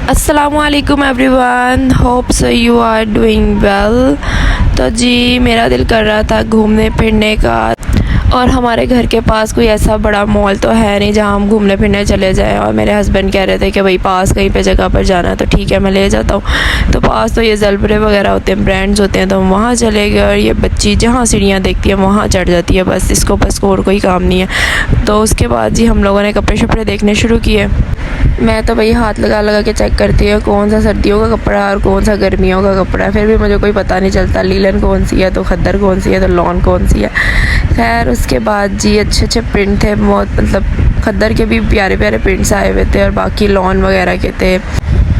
अस्सलामुअलैकुम everyone, hope so you are doing well. तो जी मेरा दिल कर रहा था घूमने फिरने का, और हमारे घर के पास कोई ऐसा बड़ा मॉल तो है नहीं जहाँ हम घूमने फिरने चले जाएं। और मेरे हस्बैंड कह रहे थे कि भाई पास कहीं पे जगह पर जाना है तो ठीक है मैं ले जाता हूँ। तो पास तो ये जलबरे वगैरह होते हैं, ब्रांड्स होते हैं, तो हम वहाँ चले गए। और ये बच्ची जहाँ सीढ़ियाँ देखती है वहाँ चढ़ जाती है, बस इसको बस और कोई काम नहीं है। तो उसके बाद जी हम लोगों ने कपड़े शपड़े देखने शुरू किए। मैं तो भाई हाथ लगा लगा के चेक करती हूँ कौन सा सर्दियों का कपड़ा है और कौन सा गर्मियों का कपड़ा है, फिर भी मुझे कोई पता नहीं चलता लीलन कौन सी है तो खद्दर कौन सी है तो लॉन कौन सी है। खैर उसके बाद जी अच्छे अच्छे प्रिंट थे बहुत, मतलब खद्दर के भी प्यारे प्यारे प्रिंट्स आए हुए थे और बाकी लॉन वगैरह के थे,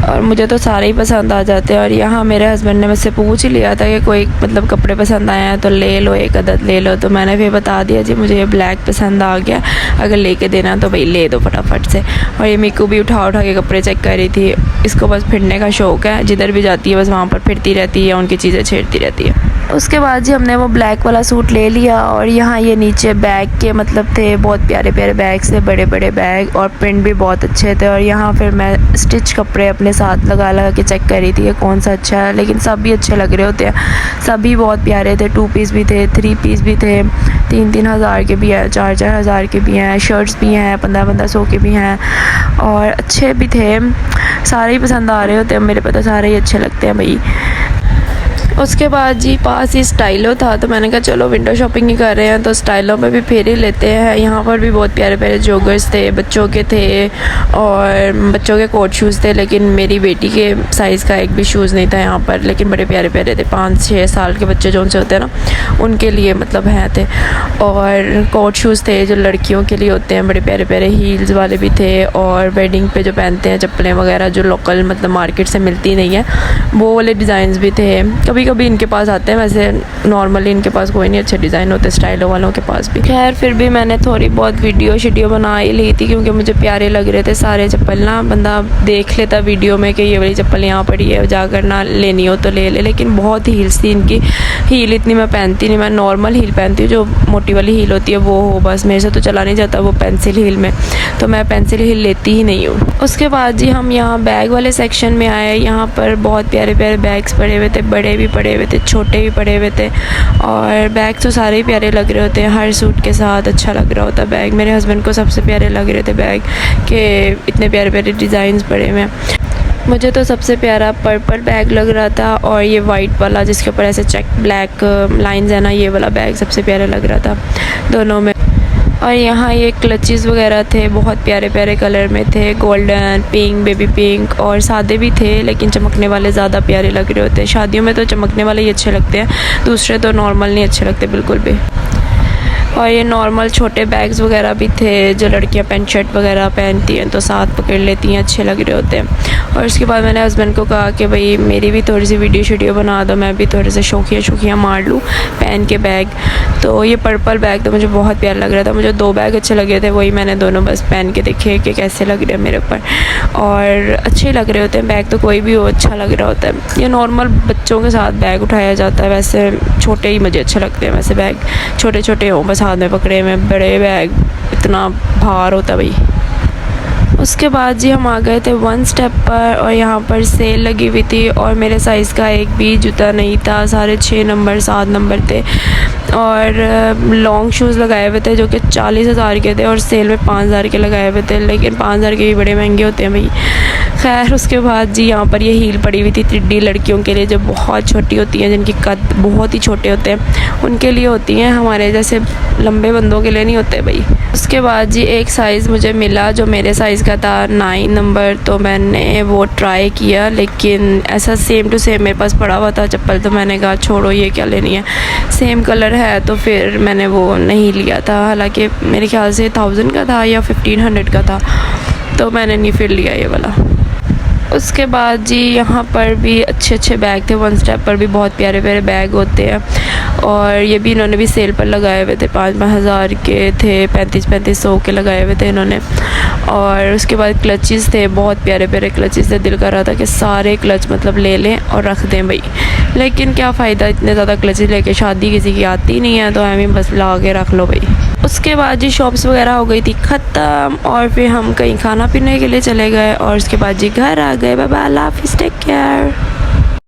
और मुझे तो सारे ही पसंद आ जाते हैं। और यहाँ मेरे हस्बैंड ने मुझसे पूछ ही लिया था कि कोई मतलब कपड़े पसंद आए हैं तो ले लो, एक अदद ले लो। तो मैंने फिर बता दिया जी मुझे ये ब्लैक पसंद आ गया, अगर लेके देना तो भाई ले दो फटाफट से। और ये मीकू भी उठा उठा के कपड़े चेक कर रही थी, इसको बस फिरने का शौक़ है, जिधर भी जाती है बस वहाँ पर फिरती रहती है, उनकी चीज़ें छेड़ती रहती है। उसके बाद जी हमने वो ब्लैक वाला सूट ले लिया, और यहाँ ये नीचे बैग के मतलब थे, बहुत प्यारे प्यारे बैग्स थे, बड़े बड़े बैग, और प्रिंट भी बहुत अच्छे थे। और यहाँ फिर मैं स्टिच कपड़े अपने साथ लगा लगा के चेक कर रही थी कि कौन सा अच्छा है, लेकिन सब भी अच्छे लग रहे होते हैं, सभी बहुत प्यारे थे। 2 पीस भी थे, 3 पीस भी थे, 3-3 हज़ार के भी हैं, 4-4 हज़ार के भी हैं, शर्ट्स भी हैं 1500 के भी हैं, और अच्छे भी थे, सारे ही पसंद आ रहे होते हैं मेरे पे, तो सारे ही अच्छे लगते हैं भाई। उसके बाद जी पास ही स्टाइलो था, तो मैंने कहा चलो विंडो शॉपिंग ही कर रहे हैं तो स्टाइलो में भी फेर ही लेते हैं। यहाँ पर भी बहुत प्यारे प्यारे जॉगर्स थे, बच्चों के थे और बच्चों के कोट शूज़ थे, लेकिन मेरी बेटी के साइज़ का एक भी शूज़ नहीं था यहाँ पर, लेकिन बड़े प्यारे प्यारे थे। 5-6 साल के बच्चे जो उनसे होते हैं ना उनके लिए मतलब हैं थे। और कोट शूज़ थे जो लड़कियों के लिए होते हैं, बड़े प्यारे प्यारे हील्स वाले भी थे, और वेडिंग पे जो पहनते हैं चप्पलें वगैरह जो लोकल मतलब मार्केट से मिलती नहीं है वो वाले डिज़ाइंस भी थे। कभी कभी इनके पास आते हैं, वैसे नॉर्मली इनके पास कोई नहीं अच्छे डिज़ाइन होते स्टाइलो वालों के पास भी। खैर फिर भी मैंने थोड़ी बहुत वीडियो बना ही ली थी, क्योंकि मुझे प्यारे लग रहे थे सारे चप्पल ना। बंदा देख लेता वीडियो में कि ये वाली चप्पल यहाँ पड़ी है, जाकर ना लेनी हो तो ले ले, लेकिन बहुत हील्स थी इनकी। हील इतनी मैं पहनती नहीं, मैं नॉर्मल हील पहनती हूँ, जो मोटी वाली हील होती है वो हो बस, मेरे से तो चला नहीं जाता वो पेंसिल हील में, तो मैं पेंसिल हील लेती ही नहीं हूँ। उसके बाद जी हम यहाँ बैग वाले सेक्शन में आए। यहाँ पर बहुत प्यारे प्यारे बैग्स पड़े हुए थे, बड़े भी पड़े हुए थे, छोटे भी पड़े हुए थे, और बैग तो सारे ही प्यारे लग रहे होते हैं, हर सूट के साथ अच्छा लग रहा होता बैग। मेरे हस्बैंड को सबसे प्यारे लग रहे थे बैग के, इतने प्यारे प्यारे डिज़ाइंस पड़े हुए हैं। मुझे तो सबसे प्यारा पर्पल बैग लग रहा था, और ये वाइट वाला जिसके ऊपर ऐसे चेक ब्लैक लाइंस है ना, ये वाला बैग सबसे प्यारा लग रहा था दोनों में। और यहाँ ये क्लचेस वगैरह थे, बहुत प्यारे प्यारे कलर में थे, गोल्डन, पिंक, बेबी पिंक, और सादे भी थे, लेकिन चमकने वाले ज़्यादा प्यारे लग रहे होते हैं। शादियों में तो चमकने वाले ही अच्छे लगते हैं, दूसरे तो नॉर्मल नहीं अच्छे लगते बिल्कुल भी। और ये नॉर्मल छोटे बैग्स वगैरह भी थे, जो लड़कियां पैंट शर्ट वगैरह पहनती हैं तो साथ पकड़ लेती हैं, अच्छे लग रहे होते हैं। और उसके बाद मैंने हस्बैंड को कहा कि भाई मेरी भी थोड़ी सी वीडियो बना दो, मैं भी थोड़े से शौकिया मार लूँ पहन के बैग। तो ये पर्पल बैग तो मुझे बहुत प्यारा लग रहा था, मुझे 2 बैग अच्छे लगे थे, वही मैंने दोनों बस पहन के देखे कि कैसे लग रहे हैं मेरे ऊपर, और अच्छे लग रहे होते हैं बैग तो कोई भी हो अच्छा लग रहा होता है। ये नॉर्मल बच्चों के साथ बैग उठाया जाता है, वैसे छोटे ही मुझे अच्छे लगते हैं, वैसे बैग छोटे छोटे हों बस हाथ में पकड़े में, बड़े बैग इतना भार होता भाई। उसके बाद जी हम आ गए थे 1 स्टेप पर, और यहाँ पर सेल लगी हुई थी, और मेरे साइज़ का एक भी जूता नहीं था, सारे 6 नंबर 7 नंबर थे, और लॉन्ग शूज़ लगाए हुए थे जो कि 40,000 के थे, और सेल में 5,000 के लगाए हुए थे, लेकिन 5,000 के भी बड़े महंगे होते हैं भाई। खैर उसके बाद जी यहाँ पर ये हील पड़ी हुई थी टिड्डी लड़कियों के लिए, जो बहुत छोटी होती हैं, जिनकी कद बहुत ही छोटे होते हैं, उनके लिए होती हैं, हमारे जैसे लंबे बंदों के लिए नहीं होते भाई। उसके बाद जी एक साइज़ मुझे मिला जो मेरे साइज़ का था 9 नंबर, तो मैंने वो ट्राई किया, लेकिन ऐसा सेम टू सेम मेरे पास पड़ा हुआ था चप्पल, तो मैंने कहा छोड़ो ये क्या लेनी है, सेम कलर है, तो फिर मैंने वो नहीं लिया था। हालांकि मेरे ख्याल से 1000 का था या 1500 का था, तो मैंने नहीं फिर लिया ये वाला। उसके बाद जी यहाँ पर भी अच्छे अच्छे बैग थे, 1 स्टेप पर भी बहुत प्यारे प्यारे बैग होते हैं, और ये भी इन्होंने भी सेल पर लगाए हुए थे, 5-5 हज़ार के थे, 3500 के लगाए हुए थे इन्होंने। और उसके बाद क्लचेस थे, बहुत प्यारे प्यारे क्लचेस थे, दिल कर रहा था कि सारे क्लच मतलब ले लें और रख दें भाई, लेकिन क्या फ़ायदा इतने ज़्यादा क्लचेस लेके, शादी किसी की आती नहीं है तो हमें बस ला के रख लो भाई। उसके बाद जी शॉप्स वगैरह हो गई थी ख़त्म और फिर हम कहीं खाना पीने के लिए चले गए और उसके बाद जी घर आ गए। बाय बाय, अल्लाह हाफिज़, टेक केयर।